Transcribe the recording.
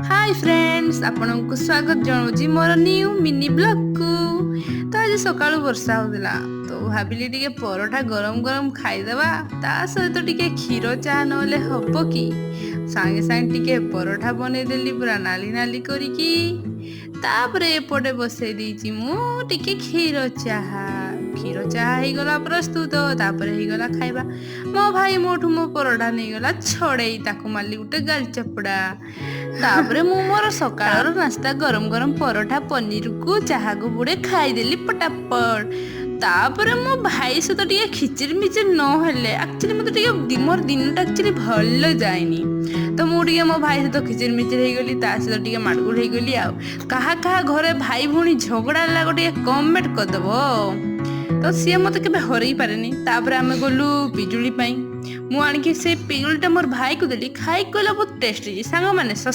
Hi friends आपनको स्वागत जनाऊँ more new mini blog को। तो आज सका वर्षा होता तो भाविली टिके परोठा गरम गरम खाईदेवा ता सहित टिके क्षीर चाह नले हम कि सांगे सांगे टिके परोठा बनईदेली पूरा नाली नाली करिकी तापरे एपटे बसई देइछि मु टिके क्षीर चाह हो गला प्रस्तुत तापर हो गला खाइबा। मो भाई मोठू मो परोठा नहीं गला छड़ेई ताकू मारली गुटे गाल चपड़ा। तापरे मु मोर सकाळर नास्ता गरम गरम परोठा पनीर को चाह को बुड़े खाईदेली पटापट। तापरे मो भाई सहित टिके खिचिर मिचिर न हेले एक्चुअली मते टिके मोर दिनटा एक्चुअली भल जाएनी तो मु टिके मो भाई सहित खिचिर मिचिर हो गली ता सहित टिके माडगुड हो गली। आ कहा घरे भाई भौणी झगड़ा लाग टिके कमेंट करदबो तो सी मत के हरई पारे। तापर आम गलु पिजुली मु आणिकी से पिजुलीटा मोर भाई को देली खाई कहला बहुत टेस्ट सांग मैंने